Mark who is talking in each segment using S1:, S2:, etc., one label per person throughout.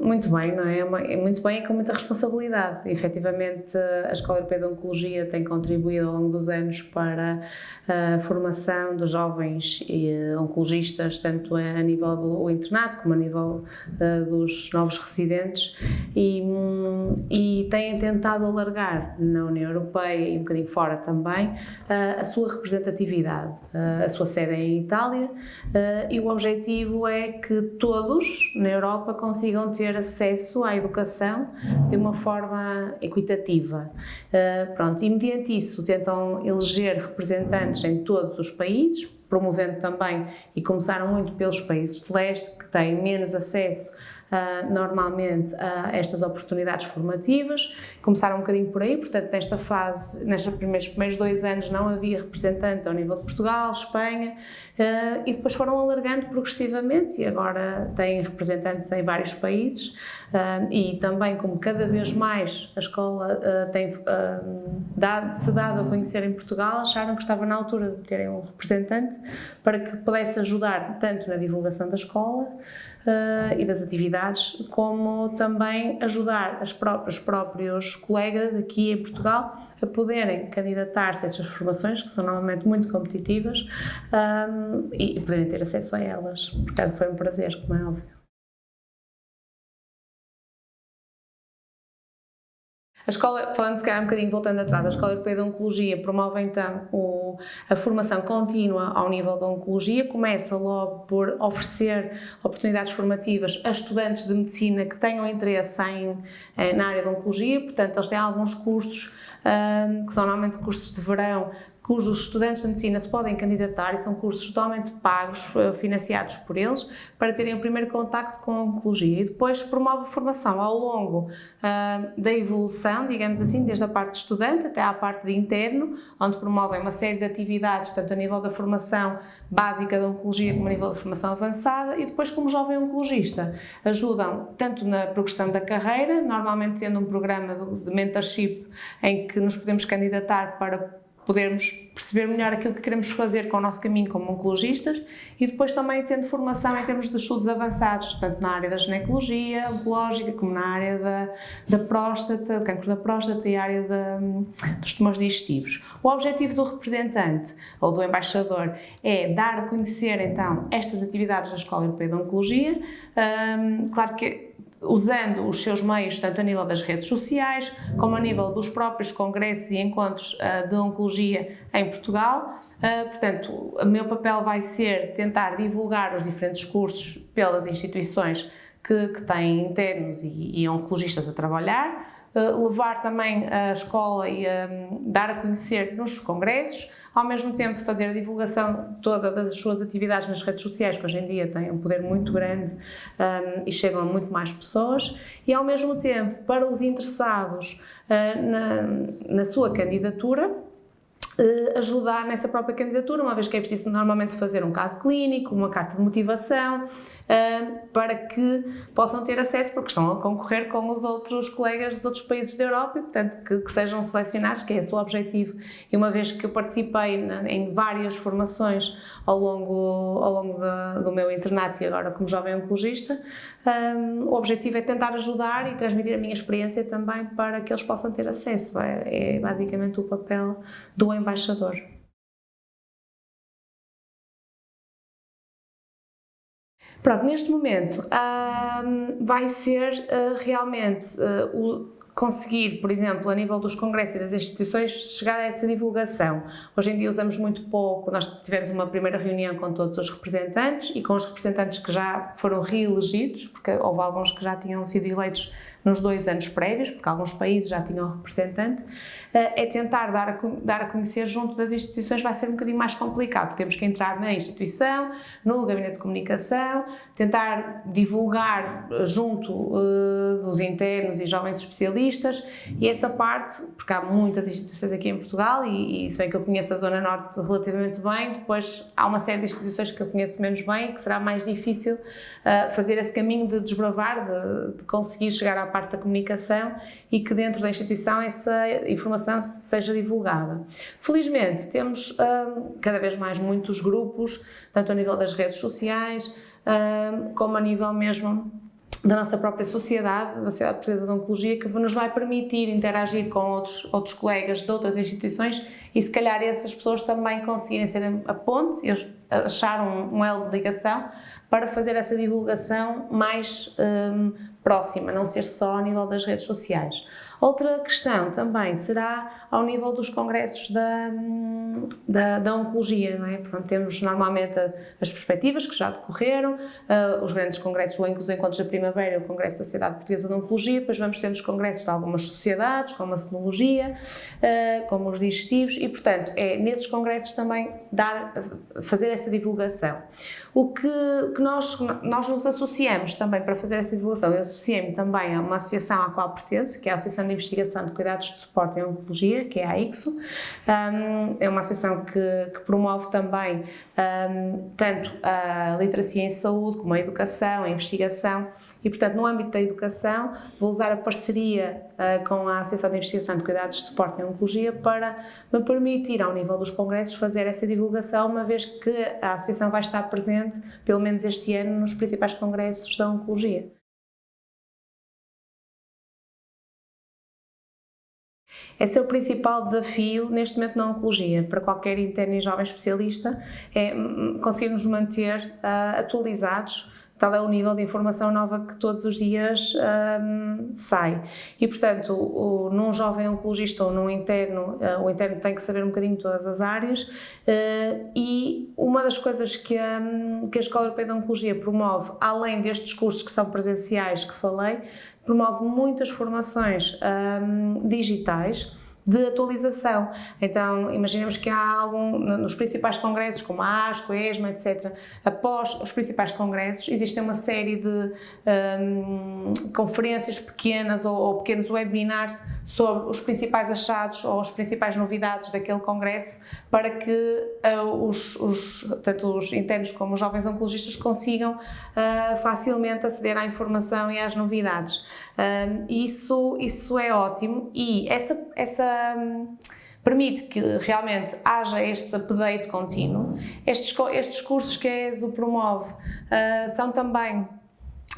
S1: Muito bem, não é? É muito bem e com muita responsabilidade. Efetivamente, a Escola Europeia de Oncologia tem contribuído ao longo dos anos para a formação de jovens oncologistas, tanto a nível do internato como a nível dos novos residentes, e tem tentado alargar na União Europeia e um bocadinho fora também a sua representatividade. A sua sede é em Itália e o objetivo é que todos na Europa consigam ter acesso à educação de uma forma equitativa. E mediante isso tentam eleger representantes em todos os países, promovendo também, e começaram muito pelos países de leste, que têm menos acesso normalmente a estas oportunidades formativas. Começaram um bocadinho por aí, portanto nesta fase, nestes primeiros 2 anos não havia representante ao nível de Portugal, Espanha, e depois foram alargando progressivamente e agora têm representantes em vários países, e também como cada vez mais a escola tem se dado a conhecer em Portugal, acharam que estava na altura de terem um representante para que pudesse ajudar tanto na divulgação da escola e das atividades, como também ajudar os próprios colegas aqui em Portugal a poderem candidatar-se a estas formações, que são normalmente muito competitivas, e poderem ter acesso a elas. Portanto, foi um prazer, como é óbvio. A escola, falando se calhar um bocadinho, voltando atrás, a Escola Europeia de Oncologia promove então a formação contínua ao nível da oncologia, começa logo por oferecer oportunidades formativas a estudantes de medicina que tenham interesse na área da oncologia, portanto eles têm alguns cursos, que são normalmente cursos de verão, cujos estudantes de medicina se podem candidatar e são cursos totalmente pagos, financiados por eles, para terem o primeiro contacto com a oncologia, e depois promove a formação ao longo da evolução, digamos assim, desde a parte de estudante até à parte de interno, onde promovem uma série de atividades, tanto a nível da formação básica da oncologia como a nível da formação avançada, e depois como jovem oncologista ajudam tanto na progressão da carreira, normalmente tendo um programa de mentorship em que nos podemos candidatar para podermos perceber melhor aquilo que queremos fazer com o nosso caminho como oncologistas, e depois também tendo formação em termos de estudos avançados, tanto na área da ginecologia oncológica, como na área da próstata, do cancro da próstata e a área dos tumores digestivos. O objetivo do representante ou do embaixador é dar a conhecer então estas atividades da Escola Europeia de Oncologia, claro que usando os seus meios, tanto a nível das redes sociais, como a nível dos próprios congressos e encontros de oncologia em Portugal. Portanto, o meu papel vai ser tentar divulgar os diferentes cursos pelas instituições que têm internos e oncologistas a trabalhar, levar também a escola e dar a conhecer nos congressos, ao mesmo tempo fazer a divulgação toda das suas atividades nas redes sociais, que hoje em dia têm um poder muito grande e chegam a muito mais pessoas, e ao mesmo tempo para os interessados na sua candidatura, ajudar nessa própria candidatura, uma vez que é preciso normalmente fazer um caso clínico, uma carta de motivação, para que possam ter acesso, porque estão a concorrer com os outros colegas dos outros países da Europa e, portanto, que sejam selecionados, que é esse o objetivo. E uma vez que eu participei em várias formações ao longo do meu internato e agora como jovem oncologista, o objetivo é tentar ajudar e transmitir a minha experiência também para que eles possam ter acesso. É basicamente o papel do embaixador. Pronto, neste momento vai ser realmente conseguir, por exemplo, a nível dos congressos e das instituições, chegar a essa divulgação. Hoje em dia usamos muito pouco, nós tivemos uma primeira reunião com todos os representantes e com os representantes que já foram reelegidos, porque houve alguns que já tinham sido eleitos nos 2 anos prévios, porque alguns países já tinham representante, é tentar dar a conhecer junto das instituições. Vai ser um bocadinho mais complicado, porque temos que entrar na instituição, no gabinete de comunicação, tentar divulgar junto dos internos e jovens especialistas, e essa parte, porque há muitas instituições aqui em Portugal, e se bem que eu conheço a Zona Norte relativamente bem, depois há uma série de instituições que eu conheço menos bem e que será mais difícil fazer esse caminho de desbravar, de conseguir chegar à parte da comunicação e que dentro da instituição essa informação seja divulgada. Felizmente temos cada vez mais muitos grupos, tanto a nível das redes sociais como a nível mesmo da nossa própria sociedade, da Sociedade Portuguesa de Oncologia, que nos vai permitir interagir com outros colegas de outras instituições e se calhar essas pessoas também conseguirem ser a ponte, achar um elo de ligação para fazer essa divulgação mais próxima, não ser só ao nível das redes sociais. Outra questão também será ao nível dos congressos da oncologia, não é? Portanto, temos normalmente as perspectivas que já decorreram, os grandes congressos, os encontros da primavera, o Congresso da Sociedade Portuguesa de Oncologia, depois vamos tendo os congressos de algumas sociedades, como a Senologia, como os digestivos, e portanto é nesses congressos também fazer essa divulgação. O que nós nos associamos também para fazer essa divulgação, eu associei-me também a uma associação à qual pertenço, que é a Associação de Investigação de Cuidados de Suporte em Oncologia, que é a AICSO. É uma associação que promove também tanto a literacia em saúde como a educação, a investigação e, portanto, no âmbito da educação vou usar a parceria com a Associação de Investigação de Cuidados de Suporte em Oncologia para me permitir, ao nível dos congressos, fazer essa divulgação, uma vez que a associação vai estar presente, pelo menos este ano, nos principais congressos da Oncologia. Esse é o principal desafio neste momento na oncologia, para qualquer interno e jovem especialista, é conseguirmos manter atualizados. Tal é o nível de informação nova que todos os dias sai. E, portanto, num jovem oncologista ou num interno, o interno tem que saber um bocadinho todas as áreas e uma das coisas que a Escola Europeia de Oncologia promove, além destes cursos que são presenciais que falei, promove muitas formações digitais de atualização. Então, imaginemos que há nos principais congressos, como a ASCO, a ESMA, etc., após os principais congressos, existem uma série de conferências pequenas ou pequenos webinars sobre os principais achados ou as principais novidades daquele congresso, para que tanto os internos como os jovens oncologistas consigam facilmente aceder à informação e às novidades. Isso é ótimo e essa permite que realmente haja este update contínuo. Estes cursos que a ESO promove são também,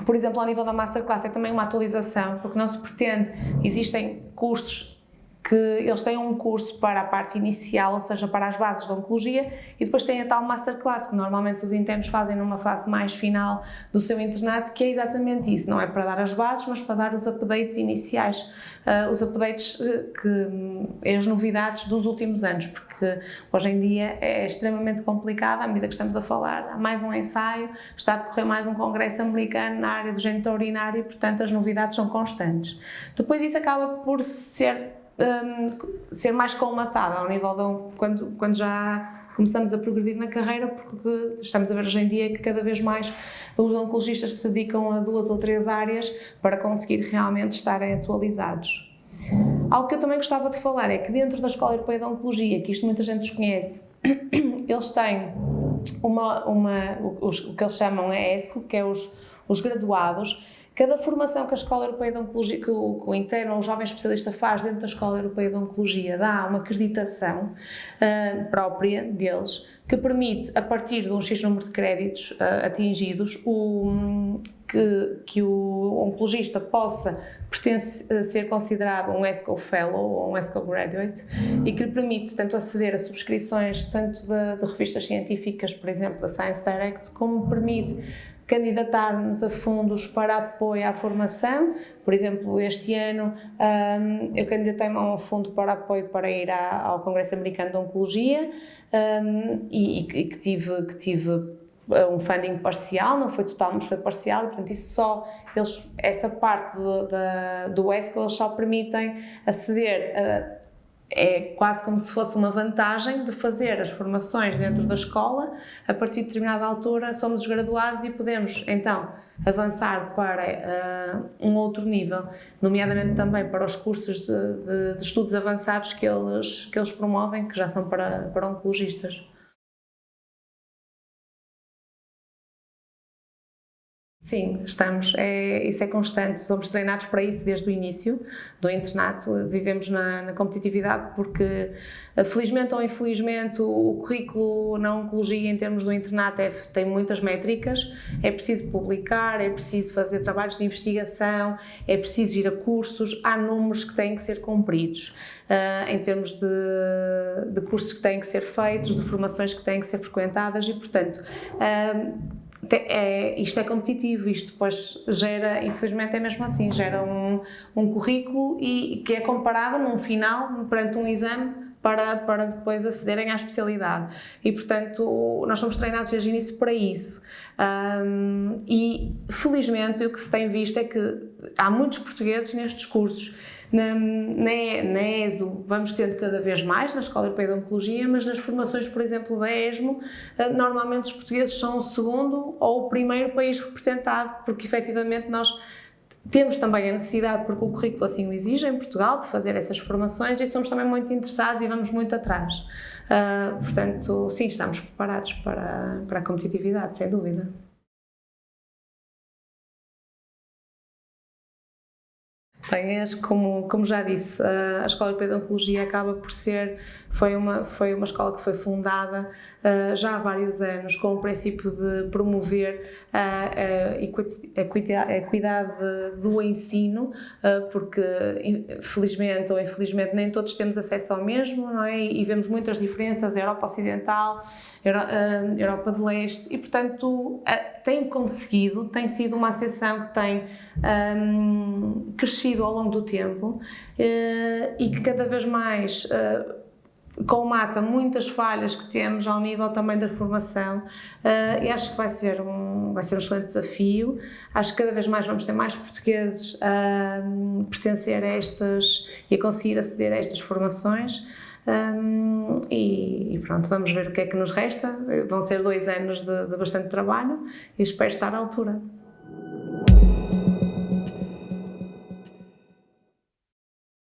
S1: por exemplo, ao nível da Masterclass, é também uma atualização, porque não se pretende, existem cursos que eles têm um curso para a parte inicial, ou seja, para as bases da oncologia, e depois tem a tal Masterclass, que normalmente os internos fazem numa fase mais final do seu internato, que é exatamente isso, não é para dar as bases, mas para dar os updates iniciais, os updates, as novidades dos últimos anos, porque hoje em dia é extremamente complicado, à medida que estamos a falar, há mais um ensaio, está a decorrer mais um congresso americano na área do gênito urinário e, portanto, as novidades são constantes. Depois isso acaba por ser mais colmatado ao nível quando já começamos a progredir na carreira, porque estamos a ver hoje em dia que cada vez mais os oncologistas se dedicam a 2 ou 3 áreas para conseguir realmente estarem atualizados. Algo que eu também gostava de falar é que dentro da Escola Europeia de Oncologia, que isto muita gente desconhece, eles têm o que eles chamam a ESCO, que é os graduados. Cada formação que a Escola Europeia de Oncologia, que o interno ou o jovem especialista faz dentro da Escola Europeia de Oncologia, dá uma acreditação própria deles, que permite, a partir de um X número de créditos atingidos, que o oncologista possa ser considerado um ESCO Fellow ou um ESCO Graduate, e que lhe permite tanto aceder a subscrições tanto de revistas científicas, por exemplo, da Science Direct, como permite candidatar-nos a fundos para apoio à formação. Por exemplo, este ano eu candidatei-me a um fundo para apoio para ir ao Congresso Americano de Oncologia e que tive um funding parcial, não foi total, mas foi parcial, e portanto essa parte do ESCO eles só permitem aceder é quase como se fosse uma vantagem de fazer as formações dentro da escola. A partir de determinada altura somos os graduados e podemos então avançar para um outro nível, nomeadamente também para os cursos de estudos avançados que eles promovem, que já são para oncologistas. Sim, estamos. Isso é constante. Somos treinados para isso desde o início do internato. Vivemos na competitividade porque, felizmente ou infelizmente, o currículo na oncologia em termos do internato tem muitas métricas. É preciso publicar, é preciso fazer trabalhos de investigação, é preciso ir a cursos. Há números que têm que ser cumpridos. Em termos de cursos que têm que ser feitos, de formações que têm que ser frequentadas e, portanto, isto é competitivo, isto depois gera, infelizmente é mesmo assim, gera um currículo e que é comparado num final, perante um exame, para depois acederem à especialidade. E, portanto, nós somos treinados desde o início para isso. E, felizmente, o que se tem visto é que há muitos portugueses nestes cursos. Na ESO vamos tendo cada vez mais, na Escola Europeia de Oncologia, mas nas formações, por exemplo, da ESMO, normalmente os portugueses são o segundo ou o primeiro país representado, porque efetivamente nós temos também a necessidade, porque o currículo assim o exige em Portugal, de fazer essas formações e somos também muito interessados e vamos muito atrás. Portanto, sim, estamos preparados para a competitividade, sem dúvida. Tens, como já disse, a Escola Europeia de Oncologia acaba por foi uma escola que foi fundada já há vários anos com o princípio de promover a equidade do ensino, porque felizmente ou infelizmente nem todos temos acesso ao mesmo, não é? E vemos muitas diferenças, Europa Ocidental, Europa de Leste, e portanto tem sido uma associação que tem crescido ao longo do tempo e que cada vez mais colmata muitas falhas que temos ao nível também da formação e acho que vai ser um excelente desafio. Acho que cada vez mais vamos ter mais portugueses a pertencer a estas e a conseguir aceder a estas formações. E pronto, vamos ver o que é que nos resta. Vão ser 2 anos de bastante trabalho e espero estar à altura.